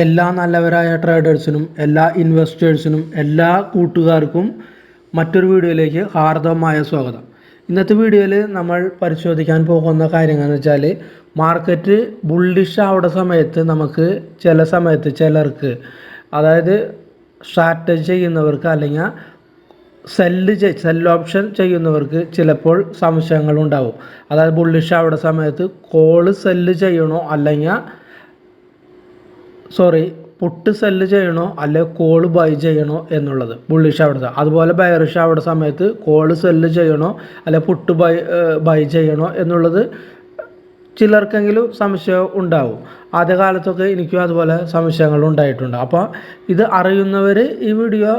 എല്ലാ നല്ലവരായ ട്രേഡേഴ്സിനും എല്ലാ ഇൻവെസ്റ്റേഴ്സിനും എല്ലാ കൂട്ടുകാർക്കും മറ്റൊരു വീഡിയോയിലേക്ക് ഹാർദവമായ സ്വാഗതം. ഇന്നത്തെ വീഡിയോയിൽ നമ്മൾ പരിശോധിക്കാൻ പോകുന്ന കാര്യങ്ങളെന്ന് വെച്ചാൽ മാർക്കറ്റ് ബുള്ളിഷ് ആവുന്ന സമയത്ത് നമുക്ക് ചില സമയത്ത് ചിലർക്ക്, അതായത് സ്ട്രാറ്റജി ചെയ്യുന്നവർക്ക് അല്ലെങ്കിൽ സെൽ ഓപ്ഷൻ ചെയ്യുന്നവർക്ക് ചിലപ്പോൾ സംശയങ്ങളുണ്ടാവും. അതായത് ബുള്ളിഷ് ആവുന്ന സമയത്ത് കോള് സെല്ല് ചെയ്യണോ അല്ലെങ്കിൽ പുട്ട് സെല്ല് ചെയ്യണോ അല്ലെങ്കിൽ കോള് ബൈ ചെയ്യണോ എന്നുള്ളത് ബുള്ളിഷ് ആവുന്ന. അതുപോലെ ബയറിഷ് ആവുന്ന സമയത്ത് കോള് സെല്ല് ചെയ്യണോ അല്ലെങ്കിൽ പുട്ട് ബൈ ചെയ്യണോ എന്നുള്ളത് ചിലർക്കെങ്കിലും സംശയം ഉണ്ടാവും. ആദ്യകാലത്തൊക്കെ എനിക്കും അതുപോലെ സംശയങ്ങൾ ഉണ്ടായിട്ടുണ്ട്. അപ്പോൾ ഇത് അറിയുന്നവർ ഈ വീഡിയോ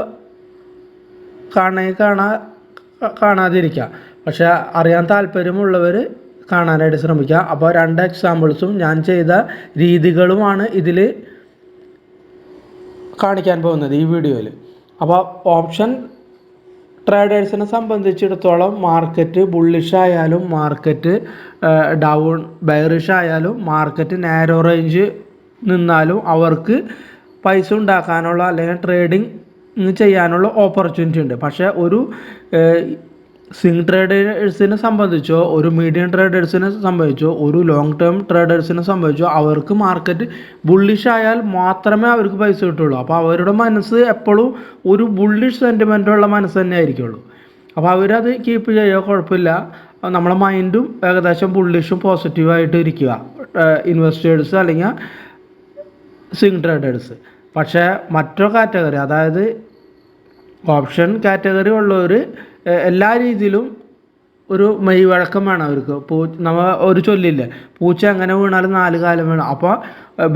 കാണാതിരിക്കുക, പക്ഷേ അറിയാൻ താല്പര്യമുള്ളവർ കാണാനായിട്ട് ശ്രമിക്കുക. അപ്പോൾ 2 എക്സാമ്പിൾസും ഞാൻ ചെയ്ത രീതികളുമാണ് ഇതിൽ കാണിക്കാൻ പോകുന്നത് ഈ വീഡിയോയിൽ. അപ്പോൾ ഓപ്ഷൻ ട്രേഡേഴ്സിനെ സംബന്ധിച്ചിടത്തോളം മാർക്കറ്റ് ബുള്ളിഷ് ആയാലും മാർക്കറ്റ് ഡൗൺ ബെയറിഷ് ആയാലും മാർക്കറ്റ് നാരോ റേഞ്ച് നിന്നാലും അവർക്ക് പൈസ ഉണ്ടാക്കാനുള്ള അല്ലെങ്കിൽ ട്രേഡിങ് ചെയ്യാനുള്ള ഓപ്പർച്യൂണിറ്റി ഉണ്ട്. പക്ഷേ ഒരു സ്വിംഗ് ട്രേഡേഴ്സിനെ സംബന്ധിച്ചോ ഒരു മീഡിയം ട്രേഡേഴ്സിനെ സംബന്ധിച്ചോ ഒരു ലോങ് ടേം ട്രേഡേഴ്സിനെ സംബന്ധിച്ചോ അവർക്ക് മാർക്കറ്റ് ബുള്ളിഷ് ആയാൽ മാത്രമേ അവർക്ക് പൈസ കിട്ടുള്ളൂ. അപ്പോൾ അവരുടെ മനസ്സ് എപ്പോഴും ഒരു ബുള്ളിഷ് സെൻറ്റിമെൻറ്റുള്ള മനസ്സ് തന്നെ ആയിരിക്കുള്ളൂ. അപ്പോൾ അവരത് കീപ്പ് ചെയ്യുക, കുഴപ്പമില്ല. നമ്മളെ മൈൻഡും ഏകദേശം ബുള്ളിഷും പോസിറ്റീവായിട്ട് ഇരിക്കുക ഇൻവെസ്റ്റേഴ്സ് അല്ലെങ്കിൽ സ്വിംഗ് ട്രേഡേഴ്സ്. പക്ഷേ മറ്റൊരു കാറ്റഗറി, അതായത് ഓപ്ഷൻ കാറ്റഗറി ഉള്ളവർ എല്ലാ രീതിയിലും ഒരു മെയ് വഴക്കം വേണം അവർക്ക്. നമ്മൾ ഒരു ചൊല്ലില്ലേ, പൂച്ച എങ്ങനെ വീണാലും 4 കാലം വേണം. അപ്പോൾ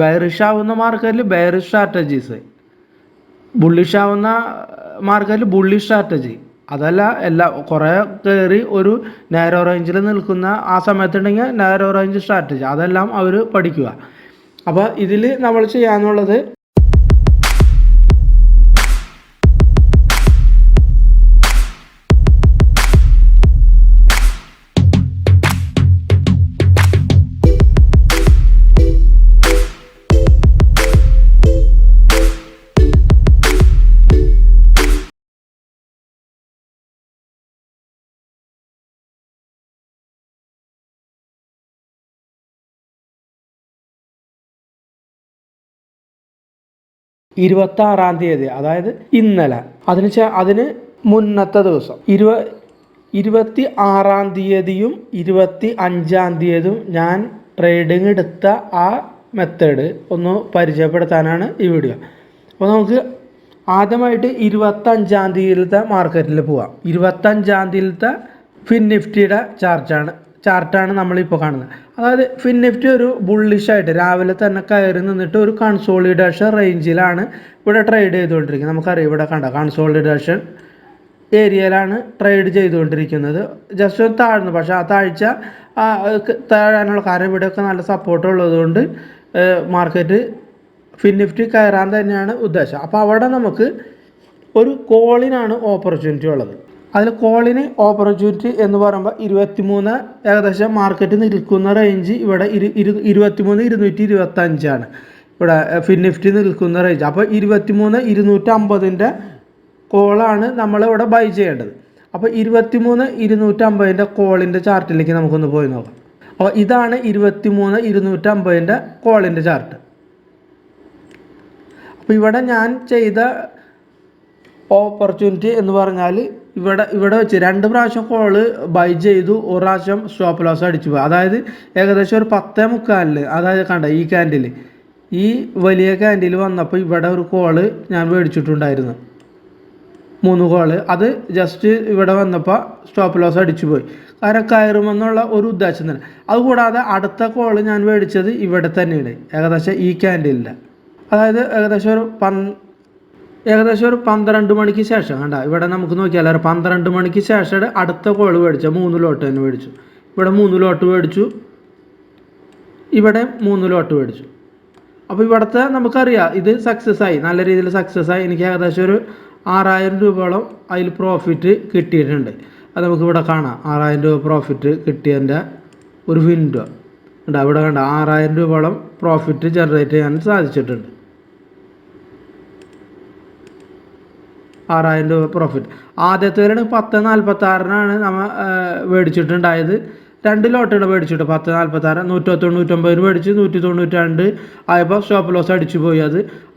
ബെയറിഷ് ആവുന്ന മാർക്കറ്റിൽ ബെയറിഷ് സ്ട്രാറ്റജീസ്, ബുള്ളിഷ് ആവുന്ന മാർക്കറ്റിൽ ബുള്ളിഷ് സ്ട്രാറ്റജി, അതല്ല കുറേ കയറി ഒരു നാരോ റേഞ്ചിൽ നിൽക്കുന്ന ആ സമയത്തുണ്ടെങ്കിൽ നാരോ റേഞ്ച് സ്ട്രാറ്റജി, അതെല്ലാം അവർ പഠിക്കുക. അപ്പോൾ ഇതിൽ നമ്മൾ ചെയ്യാനുള്ളത് തീയതി, അതായത് ഇന്നലെ, അതിന് മുന്നത്തെ ദിവസം 26-ാം തീയതിയും 25-ാം തീയതിയും ഞാൻ ട്രേഡിങ് എടുത്ത ആ മെത്തേഡ് ഒന്ന് പരിചയപ്പെടുത്താനാണ് ഈ വീഡിയോ. അപ്പോൾ നമുക്ക് ആദ്യമായിട്ട് 25-ാം തീയതിയിലത്തെ മാർക്കറ്റിൽ പോവാം. 25-ാം തീയതിയിലത്തെ ഫിൻ നിഫ്റ്റിയുടെ ചാർട്ടാണ് നമ്മളിപ്പോൾ കാണുന്നത്. അതായത് ഫിൻ നിഫ്റ്റി ഒരു ബുള്ളിഷായിട്ട് രാവിലെ തന്നെ കയറി നിന്നിട്ട് ഒരു കൺസോളിഡേഷൻ റേഞ്ചിലാണ് ഇവിടെ ട്രേഡ് ചെയ്തുകൊണ്ടിരിക്കുന്നത്. നമുക്കറിയാം, ഇവിടെ കണ്ട കൺസോളിഡേഷൻ ഏരിയയിലാണ് ട്രേഡ് ചെയ്തുകൊണ്ടിരിക്കുന്നത്. ജസ്റ്റ് ഒന്ന് താഴ്ന്നു, പക്ഷേ ആ താഴ്ച താഴാനുള്ള കാരണം ഇവിടെയൊക്കെ നല്ല സപ്പോർട്ട് ഉള്ളതുകൊണ്ട് മാർക്കറ്റ് ഫിൻ നിഫ്റ്റി കയറാൻ തന്നെയാണ് ഉദ്ദേശം. അപ്പോൾ അവിടെ നമുക്ക് ഒരു കോളിനാണ് ഓപ്പർച്യൂണിറ്റി ഉള്ളത്. അതിൽ കോളിന് ഓപ്പർച്യൂണിറ്റി എന്ന് പറയുമ്പോൾ 23 ഏകദേശം മാർക്കറ്റ് നിൽക്കുന്ന റേഞ്ച് ഇവിടെ 23,225 ഇവിടെ ഫിൻ നിഫ്റ്റി നിൽക്കുന്ന റേഞ്ച്. അപ്പോൾ 23,250 കോളാണ് നമ്മളിവിടെ ബൈ ചെയ്യേണ്ടത്. അപ്പോൾ 23,250 കോളിൻ്റെ ചാർട്ടിലേക്ക് നമുക്കൊന്ന് പോയി നോക്കാം. അപ്പോൾ ഇതാണ് 23,250 കോളിൻ്റെ ചാർട്ട്. അപ്പോൾ ഇവിടെ ഞാൻ ചെയ്ത ഓപ്പർച്യൂണിറ്റി എന്ന് പറഞ്ഞാൽ ഇവിടെ വെച്ച് 2 പ്രാവശ്യം കോള് ബൈ ചെയ്തു, 1 പ്രാവശ്യം സ്റ്റോപ്പ് ലോസ് അടിച്ചു പോയി. അതായത് ഏകദേശം ഒരു 10:45, അതായത് കണ്ട ഈ വലിയ ക്യാൻഡിൽ വന്നപ്പോൾ ഇവിടെ ഒരു കോള് ഞാൻ മേടിച്ചിട്ടുണ്ടായിരുന്നു, 3 കോള്. അത് ജസ്റ്റ് ഇവിടെ വന്നപ്പോൾ സ്റ്റോപ്പ് ലോസ് അടിച്ചു പോയി, കാരണം കയറുമെന്നുള്ള ഒരു ഉദ്ദേശം തന്നെ. അതുകൂടാതെ അടുത്ത കോള് ഞാൻ മേടിച്ചത് ഇവിടെ തന്നെയാണ്, ഏകദേശം ഈ ക്യാൻഡിലിൻ്റെ. അതായത് ഏകദേശം ഒരു 12 മണിക്ക് ശേഷം കണ്ട ഇവിടെ നമുക്ക് നോക്കിയാൽ 12 മണിക്ക് ശേഷം അടുത്ത കോള് മേടിച്ച 3 ലോട്ട് തന്നെ മേടിച്ചു. ഇവിടെ 3 ലോട്ട് മേടിച്ചു, ഇവിടെ 3 ലോട്ട് മേടിച്ചു. അപ്പോൾ ഇവിടുത്തെ നമുക്കറിയാം ഇത് സക്സസ് ആയി, നല്ല രീതിയിൽ സക്സസ് ആയി. എനിക്ക് ഏകദേശം ഒരു 6,000 രൂപയോളം അതിൽ പ്രോഫിറ്റ് കിട്ടിയിട്ടുണ്ട്. അത് നമുക്കിവിടെ കാണാം. 6,000 രൂപ പ്രോഫിറ്റ് കിട്ടിയതിൻ്റെ ഒരു വിൻഡോ ഉണ്ട്. ഇവിടെ കണ്ട 6,000 രൂപയോളം പ്രോഫിറ്റ് ജനറേറ്റ് ചെയ്യാൻ സാധിച്ചിട്ടുണ്ട്. 6,000 രൂപ പ്രോഫിറ്റ്. ആദ്യത്തേലാണ് 10.46 നമ്മൾ മേടിച്ചിട്ടുണ്ടായത്. 2 ലോട്ടാണ് മേടിച്ചിട്ട് 10.46 199 മേടിച്ച് 192 ആയപ്പോൾ സ്റ്റോപ്പ് ലോസ് അടിച്ചു പോയി.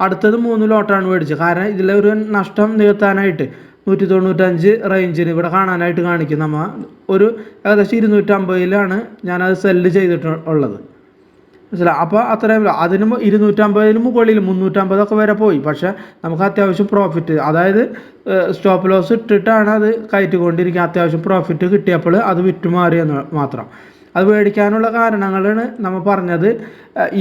അടുത്തത് 3 ലോട്ടാണ് മേടിച്ചത്. കാരണം ഇതിലൊരു നഷ്ടം നികത്താനായിട്ട് 195 റേഞ്ചിന് ഇവിടെ കാണാനായിട്ട് കാണിക്കും. നമ്മൾ ഒരു ഏകദേശം 250 ഞാനത് സെല്ല് ചെയ്തിട്ടുള്ളത്, മനസ്സിലായി. അപ്പോൾ അത്രയും അതിന് 250 മുകളിൽ 350 വരെ പോയി. പക്ഷേ നമുക്ക് അത്യാവശ്യം പ്രോഫിറ്റ്, അതായത് സ്റ്റോപ്പ് ലോസ് ഇട്ടിട്ടാണ് അത് കയറ്റിക്കൊണ്ടിരിക്കുക. അത്യാവശ്യം പ്രോഫിറ്റ് കിട്ടിയപ്പോൾ അത് വിറ്റുമാറിയെന്ന് മാത്രം. അത് മേടിക്കാനുള്ള കാരണങ്ങളാണ് നമ്മൾ പറഞ്ഞത്.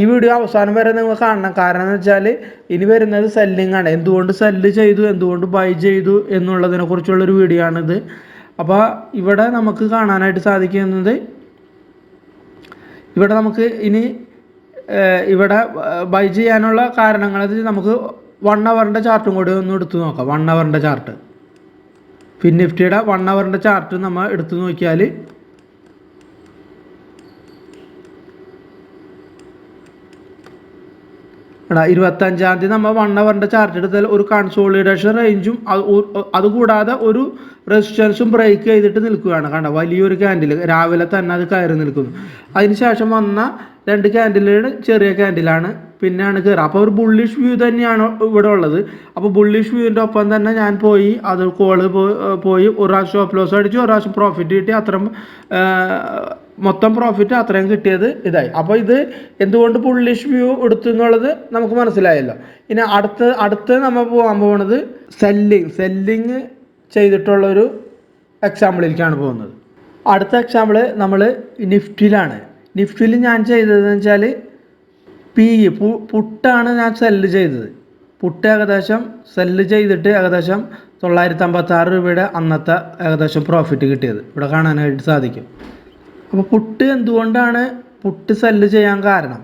ഈ വീഡിയോ അവസാനം വരെ നിങ്ങൾ കാണണം. കാരണം എന്ന് വെച്ചാൽ ഇനി വരുന്നത് സെല്ലിംഗ് ആണ്. എന്തുകൊണ്ട് സെല്ല് ചെയ്തു, എന്തുകൊണ്ട് ബൈ ചെയ്തു എന്നുള്ളതിനെ കുറിച്ചുള്ളൊരു വീഡിയോ ആണിത്. അപ്പോൾ ഇവിടെ നമുക്ക് കാണാനായിട്ട് സാധിക്കുന്നത്, ഇവിടെ നമുക്ക് ഇനി ഇവിടെ ബൈ ചെയ്യാനുള്ള കാരണങ്ങൾ നമുക്ക് 1 അവറിൻ്റെ ചാർട്ടും കൂടി ഒന്ന് എടുത്തു നോക്കാം. 1 അവറിൻ്റെ ചാർട്ട്, ഫിൻ നിഫ്റ്റിയുടെ 1 അവറിൻ്റെ ചാർട്ട് നമ്മൾ എടുത്തു നോക്കിയാൽ എടാ 25-ാം തീയതി നമ്മൾ 1 അവറിൻ്റെ ചാർട്ട് എടുത്താൽ ഒരു കൺസോളിഡേഷൻ റേഞ്ചും അതുകൂടാതെ ഒരു റെസിസ്റ്റൻസും ബ്രേക്ക് ചെയ്തിട്ട് നിൽക്കുകയാണ്. കണ്ട വലിയൊരു ക്യാൻഡിൽ രാവിലെ തന്നെ അത് കയറി നിൽക്കുന്നു. അതിനുശേഷം വന്ന 2 ക്യാൻഡിലാണ് ചെറിയ ക്യാൻഡിലാണ് പിന്നെയാണ് കയറുക. അപ്പോൾ ഒരു ബുള്ളിഷ് വ്യൂ തന്നെയാണ് ഇവിടെ ഉള്ളത്. അപ്പോൾ ബുള്ളിഷ് വ്യൂവിൻ്റെ ഒപ്പം തന്നെ ഞാൻ പോയി അത് കോള് പോയി ഒരു പ്രാവശ്യം സ്റ്റോപ്പ് ലോസ് അടിച്ചു, ഒരു പ്രാവശ്യം പ്രോഫിറ്റ് കിട്ടി. അത്രയും മൊത്തം പ്രോഫിറ്റ് അത്രയും കിട്ടിയത് ഇതായി. അപ്പോൾ ഇത് എന്തുകൊണ്ട് ബുള്ളിഷ് വ്യൂ എടുത്തു എന്നുള്ളത് നമുക്ക് മനസ്സിലായല്ലോ. ഇനി അടുത്ത് നമ്മൾ പോകാൻ പോകുന്നത് സെല്ലിങ് ചെയ്തിട്ടുള്ളൊരു എക്സാമ്പിളിലേക്കാണ് പോകുന്നത്. അടുത്ത എക്സാമ്പിൾ നമ്മൾ നിഫ്റ്റിയിലാണ്. നിഫ്റ്റിയിൽ ഞാൻ ചെയ്തതെന്ന് വെച്ചാൽ പുട്ടാണ് ഞാൻ സെല്ല് ചെയ്തത്. പുട്ട് ഏകദേശം സെല്ല് ചെയ്തിട്ട് ഏകദേശം 956 രൂപയുടെ അന്നത്തെ ഏകദേശം പ്രോഫിറ്റ് കിട്ടിയത് ഇവിടെ കാണാനായിട്ട് സാധിക്കും. അപ്പോൾ പുട്ട് എന്തുകൊണ്ടാണ് പുട്ട് സെല്ല് ചെയ്യാൻ കാരണം,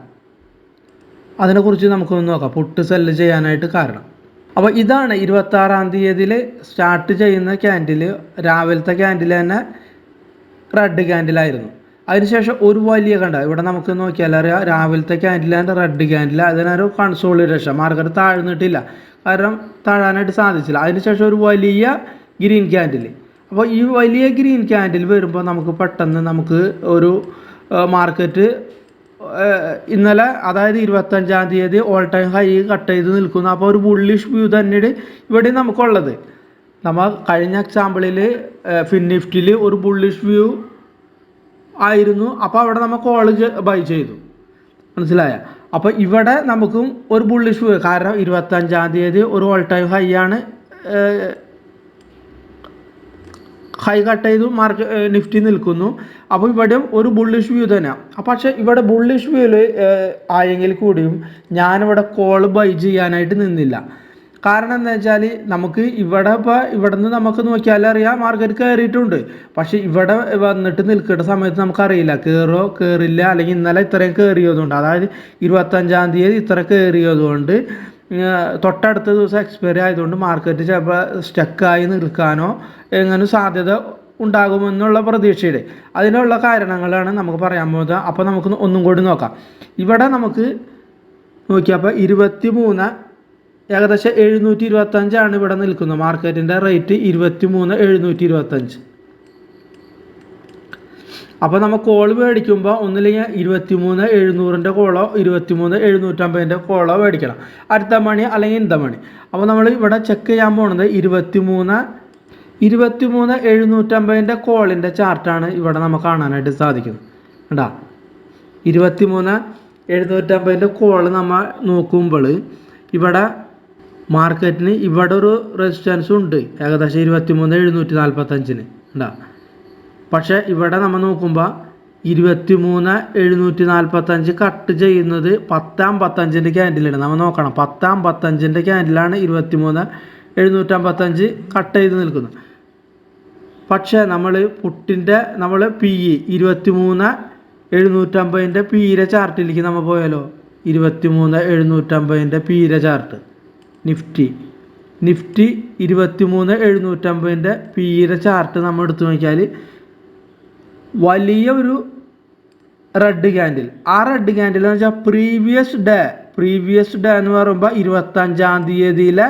അതിനെക്കുറിച്ച് നമുക്കൊന്ന് നോക്കാം. പുട്ട് സെല്ല് ചെയ്യാനായിട്ട് കാരണം, അപ്പോൾ ഇതാണ് 26-ാം തീയതിയിൽ സ്റ്റാർട്ട് ചെയ്യുന്ന ക്യാൻഡിൽ. രാവിലത്തെ ക്യാൻഡിൽ തന്നെ റെഡ് ക്യാൻഡിലായിരുന്നു. അതിനുശേഷം ഒരു വലിയ ഇവിടെ നമുക്ക് നോക്കിയാൽ അറിയാം, രാവിലത്തെ ക്യാൻഡിൽ തന്നെ റെഡ് ക്യാൻഡിൽ. അതിനൊരു കൺസോളിഡേഷൻ, മാർക്കറ്റ് താഴ്ന്നിട്ടില്ല, കാരണം താഴാനായിട്ട് സാധിച്ചില്ല. അതിനുശേഷം ഒരു വലിയ ഗ്രീൻ ക്യാൻഡിൽ. അപ്പോൾ ഈ വലിയ ഗ്രീൻ ക്യാൻഡിൽ വരുമ്പോൾ നമുക്ക് പെട്ടെന്ന് നമുക്ക് ഒരു മാർക്കറ്റ് ഇന്നലെ, അതായത് 25-ാം തീയതി ഓൾ ടൈം ഹൈ കട്ട് ചെയ്ത് നിൽക്കുന്നു. അപ്പോൾ ഒരു ബുള്ളിഷ് വ്യൂ തന്നെയാണ് ഇവിടെ നമുക്കുള്ളത്. നമ്മൾ കഴിഞ്ഞ എക്സാമ്പിളിൽ ഫിൻ നിഫ്റ്റിയിൽ ഒരു ബുള്ളിഷ് വ്യൂ ആയിരുന്നു. അപ്പോൾ അവിടെ നമ്മൾ കോള് ബൈ ചെയ്തു, മനസ്സിലായ. അപ്പോൾ ഇവിടെ നമുക്കും ഒരു ബുള്ളിഷ് വ്യൂ, കാരണം 25-ാം തീയതി ഒരു ഓൾ ടൈം ഹൈ ആണ് ഹൈ കട്ട് ചെയ്തു നിഫ്റ്റി നിൽക്കുന്നു. അപ്പോൾ ഇവിടെയും ഒരു ബുള്ളിഷ് വ്യൂ തന്നെയാണ്. പക്ഷേ ഇവിടെ ബുള്ളിഷ് വ്യൂവിൽ ആയെങ്കിൽ കൂടിയും ഞാനിവിടെ കോൾ ബൈ ചെയ്യാനായിട്ട് നിന്നില്ല. കാരണം എന്താ വെച്ചാൽ നമുക്ക് ഇവിടെ നിന്ന് നമുക്ക് നോക്കിയാൽ അറിയാം മാർക്കറ്റ് കയറിയിട്ടുണ്ട്. പക്ഷേ ഇവിടെ വന്നിട്ട് നിൽക്കേണ്ട സമയത്ത് നമുക്കറിയില്ല കയറില്ല, അല്ലെങ്കിൽ ഇന്നലെ ഇത്രയും കയറിയതുകൊണ്ട്, അതായത് 25-ാം തീയതി ഇത്ര കയറിയതുകൊണ്ട് തൊട്ടടുത്ത ദിവസം എക്സ്പയറി ആയതുകൊണ്ട് മാർക്കറ്റ് ചിലപ്പോൾ സ്റ്റക്കായി നിൽക്കാനോ എങ്ങനെ സാധ്യത ഉണ്ടാകുമെന്നുള്ള പ്രതീക്ഷയുടെ അതിനുള്ള കാരണങ്ങളാണ് നമുക്ക് പറയാൻ പോകുന്നത്. അപ്പോൾ നമുക്ക് ഒന്നും കൂടി നോക്കാം. ഇവിടെ നമുക്ക് നോക്കിയപ്പോൾ 23 ഏകദേശം 725 ഇവിടെ നിൽക്കുന്നത്. മാർക്കറ്റിൻ്റെ റേറ്റ് 23,725. അപ്പോൾ നമ്മൾ കോൾ മേടിക്കുമ്പോൾ ഒന്നില്ലെങ്കിൽ 23,700 കോളോ 23,750 കോളോ മേടിക്കണം, അടുത്ത മണി അല്ലെങ്കിൽ ഇന്ത മണി. അപ്പോൾ നമ്മൾ ഇവിടെ ചെക്ക് ചെയ്യാൻ പോകുന്നത് 23,750 കോളിൻ്റെ ചാർട്ടാണ് ഇവിടെ നമുക്ക് കാണാനായിട്ട് സാധിക്കുന്നത്. കേട്ടോ, 23,750 കോള് നമ്മൾ നോക്കുമ്പോൾ ഇവിടെ മാർക്കറ്റിന് ഇവിടെ ഒരു റെസിസ്റ്റൻസ് ഉണ്ട് ഏകദേശം 23,745 ഉണ്ടാ. പക്ഷേ ഇവിടെ നമ്മൾ നോക്കുമ്പോൾ 23,745 കട്ട് ചെയ്യുന്നത് 10.55 ക്യാൻഡിലാണ്. നമ്മൾ നോക്കണം, 10.55 ക്യാൻഡിലാണ് 23,755 കട്ട് ചെയ്ത് നിൽക്കുന്നത്. പക്ഷേ നമ്മൾ PE 23,750 PE ചാർട്ടിലേക്ക് നമ്മൾ പോയാലോ, 23,750 PE chart Nifty 23,750 PE chart നമ്മൾ എടുത്തു നോക്കിയാൽ വലിയ ഒരു റെഡ് ക്യാൻഡിൽ. ആ റെഡ് ക്യാൻഡിൽ എന്ന് വെച്ചാൽ പ്രീവിയസ് ഡേ എന്ന് പറയുമ്പോൾ 25-ാം തീയതിയിലെ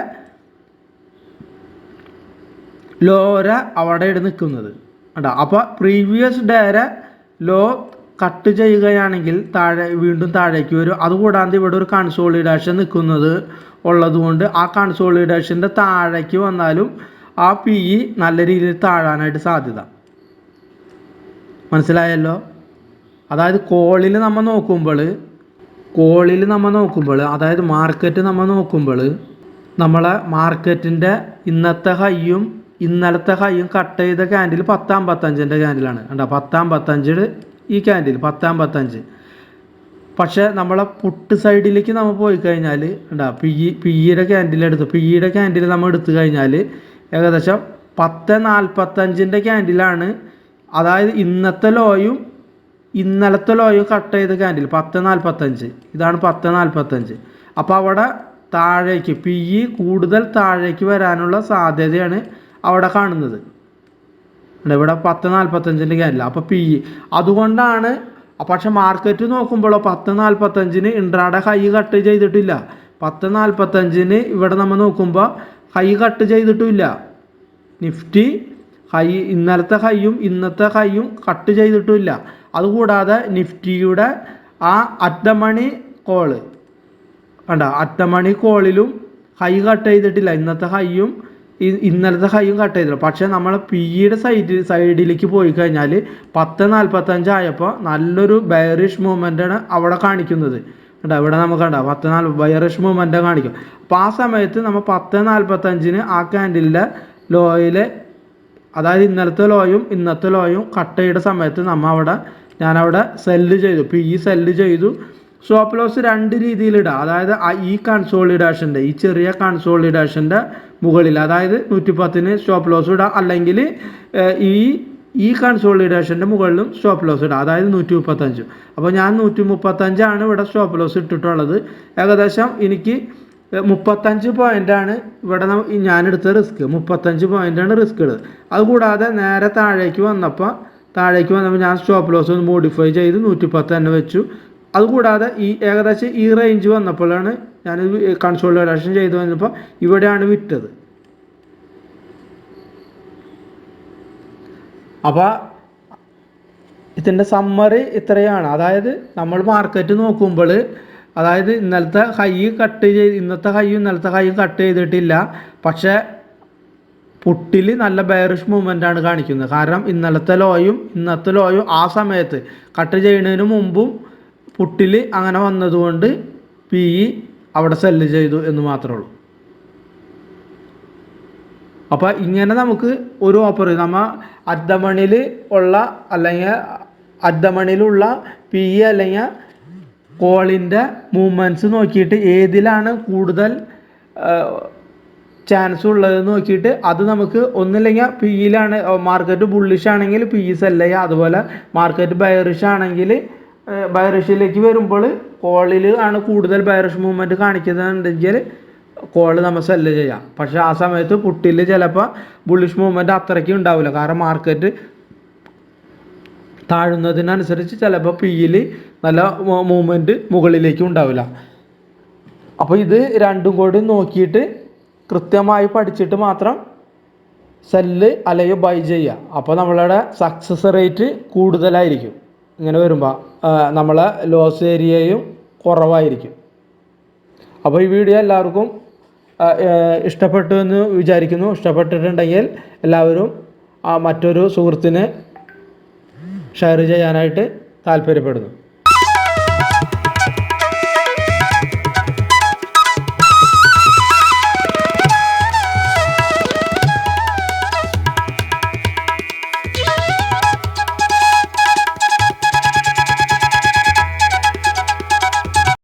ലോര അവിടെയാണ് നിൽക്കുന്നത് കേട്ടോ. അപ്പോൾ പ്രീവിയസ് ഡേരെ ലോ കട്ട് ചെയ്യുകയാണെങ്കിൽ വീണ്ടും താഴേക്ക് വരും. അതുകൂടാതെ ഇവിടെ ഒരു കൺസോളിഡേഷൻ നിൽക്കുന്നത് ഉള്ളതുകൊണ്ട് ആ കൺസോളിഡേഷൻ്റെ താഴേക്ക് വന്നാലും ആ പി ഇ നല്ല രീതിയിൽ താഴാനായിട്ട് സാധ്യത. മനസ്സിലായല്ലോ? അതായത് കോളിൽ നമ്മൾ നോക്കുമ്പോൾ അതായത് മാർക്കറ്റ് നമ്മൾ നോക്കുമ്പോൾ നമ്മളെ മാർക്കറ്റിൻ്റെ ഇന്നത്തെ ഹൈയും ഇന്നലത്തെ ഹൈയും കട്ട് ചെയ്ത ക്യാൻഡിൽ 10.55 ക്യാൻഡിലാണ് കണ്ടോ. 10.55 ഈ ക്യാൻഡിൽ 10.55. പക്ഷേ നമ്മളെ പുട്ട് സൈഡിലേക്ക് നമ്മൾ പോയി കഴിഞ്ഞാൽ കണ്ടോ, പി ഇയുടെ ക്യാൻഡിൽ നമ്മൾ എടുത്തു കഴിഞ്ഞാൽ ഏകദേശം 10.45 ക്യാൻഡിലാണ്. അതായത് ഇന്നത്തെ ലോയും ഇന്നലത്തെ ലോയും കട്ട് ചെയ്ത ക്യാൻഡിൽ 10.45. ഇതാണ് 10.45. അപ്പോൾ അവിടെ താഴേക്ക് പി ഇ കൂടുതൽ താഴേക്ക് വരാനുള്ള സാധ്യതയാണ് അവിടെ കാണുന്നത്. ഇവിടെ 10.45 ക്യാൻഡിൽ. അപ്പോൾ പി ഇ അതുകൊണ്ടാണ്. പക്ഷെ മാർക്കറ്റ് നോക്കുമ്പോഴോ 10.45 ഇൻട്രാഡേ ഹൈ കട്ട് ചെയ്തിട്ടില്ല. 10.45 ഇവിടെ നമ്മൾ നോക്കുമ്പോൾ ഹൈ കട്ട് ചെയ്തിട്ടില്ല. നിഫ്റ്റി ഹൈ ഇന്നലത്തെ ഹൈയും ഇന്നത്തെ ഹൈയും കട്ട് ചെയ്തിട്ടില്ല. അതുകൂടാതെ നിഫ്റ്റിയുടെ ആ അറ്റമണി കോള് കണ്ടോ, അറ്റമണി കോളിലും ഹൈ കട്ട് ചെയ്തിട്ടില്ല. ഇന്നത്തെ ഹൈയും ഇന്നലത്തെ ഹൈയും കട്ട് ചെയ്തില്ല. പക്ഷേ നമ്മൾ പി ഇയുടെ സൈഡിലേക്ക് പോയി കഴിഞ്ഞാൽ 10.45 ആയപ്പോൾ നല്ലൊരു ബെയറിഷ് മൂവ്മെൻ്റാണ് അവിടെ കാണിക്കുന്നത് കേട്ടോ. ഇവിടെ നമുക്ക് കണ്ടോ 10.4 ബെയറിഷ് മൂവ്മെൻ്റ് കാണിക്കും. അപ്പോൾ ആ സമയത്ത് നമ്മൾ 10.45 ആ ക്യാൻഡിലിൻ്റെ ലോയിൽ, അതായത് ഇന്നലത്തെ ലോയും ഇന്നത്തെ ലോയും കട്ട് ചെയ്ത സമയത്ത് ഞാനവിടെ സെല്ല് ചെയ്തു, പി ഇ സെല്ല് ചെയ്തു. സ്റ്റോപ്പ് ലോസ് രണ്ട് രീതിയിലിടാം. അതായത് ഈ കൺസോളിഡേഷൻ്റെ ഈ ചെറിയ കൺസോളിഡേഷൻ്റെ മുകളിൽ, അതായത് 110 സ്റ്റോപ്പ് ലോസ് ഇടാം. അല്ലെങ്കിൽ ഈ കൺസോളിഡേഷൻ്റെ മുകളിലും സ്റ്റോപ്പ് ലോസ് ഇടാം, അതായത് 135. അപ്പോൾ ഞാൻ 135 ഇവിടെ സ്റ്റോപ്പ് ലോസ് ഇട്ടിട്ടുള്ളത്. ഏകദേശം എനിക്ക് 35 പോയിൻ്റാണ് ഇവിടെ ഞാനെടുത്ത റിസ്ക്. 35 പോയിൻ്റാണ് റിസ്ക് എടുത്തത്. അതുകൂടാതെ നേരെ താഴേക്ക് വന്നപ്പോൾ ഞാൻ സ്റ്റോപ്പ് ലോസ് ഒന്ന് മോഡിഫൈ ചെയ്ത് 110 തന്നെ വെച്ചു. അതുകൂടാതെ ഏകദേശം ഈ റേഞ്ച് വന്നപ്പോഴാണ് ഞാൻ കൺസോളിഡേഷൻ ചെയ്ത് വന്നപ്പോൾ ഇവിടെയാണ് വിറ്റത്. അപ്പോൾ ഇതിൻ്റെ സമ്മറി ഇത്രയാണ്. അതായത് നമ്മൾ മാർക്കറ്റ് നോക്കുമ്പോൾ, അതായത് ഇന്നത്തെ ഹൈയും ഇന്നത്തെ ഹൈയും കട്ട് ചെയ്തിട്ടില്ല. പക്ഷേ പുട്ടിൽ നല്ല ബെയറിഷ് മൂവ്മെൻ്റാണ് കാണിക്കുന്നത്. കാരണം ഇന്നത്തെ ലോയും ആ സമയത്ത് കട്ട് ചെയ്യുന്നതിന് മുമ്പും പുട്ടിൽ അങ്ങനെ വന്നതുകൊണ്ട് പി ഇ അവിടെ സെല്ല് ചെയ്തു എന്ന് മാത്രമേ ഉള്ളൂ. അപ്പോൾ ഇങ്ങനെ നമുക്ക് ഒരു ഓഫർ നമ്മൾ അർദ്ധമണിയിലുള്ള പി ഇ അല്ലെങ്കിൽ കോളിൻ്റെ മൂവ്മെൻറ്റ്സ് നോക്കിയിട്ട് ഏതിലാണ് കൂടുതൽ ചാൻസ് ഉള്ളതെന്ന് നോക്കിയിട്ട് അത് നമുക്ക് ഒന്നില്ലെങ്കിൽ പി ഇയിലാണ് മാർക്കറ്റ് ബുള്ളിഷ് ആണെങ്കിൽ പി ഇ സെല്ല് ചെയ്യുക. അതുപോലെ മാർക്കറ്റ് ബയറിഷിലേക്ക് വരുമ്പോൾ കോളിൽ ആണ് കൂടുതൽ ബയറിഷ് മൂവ്മെൻറ്റ് കാണിക്കുന്നുണ്ടെങ്കിൽ കോള് നമ്മൾ സെല്ല് ചെയ്യാം. പക്ഷേ ആ സമയത്ത് പുട്ടിൽ ചിലപ്പോൾ ബുള്ളിഷ് മൂവ്മെൻറ്റ് അത്രയ്ക്ക് ഉണ്ടാവില്ല. കാരണം മാർക്കറ്റ് താഴുന്നതിനനുസരിച്ച് ചിലപ്പോൾ പി ഇയിൽ നല്ല മൂവ്മെൻറ്റ് മുകളിലേക്ക് ഉണ്ടാവില്ല. അപ്പോൾ ഇത് രണ്ടും കൂടി നോക്കിയിട്ട് കൃത്യമായി പഠിച്ചിട്ട് മാത്രം സെല്ല് അല്ലെങ്കിൽ ബൈ ചെയ്യുക. അപ്പോൾ നമ്മളുടെ സക്സസ് റേറ്റ് കൂടുതലായിരിക്കും. ഇങ്ങനെ വരുമ്പോൾ നമ്മളെ ലോസ് ഏരിയയും കുറവായിരിക്കും. അപ്പോൾ ഈ വീഡിയോ എല്ലാവർക്കും ഇഷ്ടപ്പെട്ടു എന്ന് വിചാരിക്കുന്നു. ഇഷ്ടപ്പെട്ടിട്ടുണ്ടെങ്കിൽ എല്ലാവരും മറ്റൊരു സുഹൃത്തിന് ഷെയർ ചെയ്യാനായിട്ട് താല്പര്യപ്പെടുന്നു.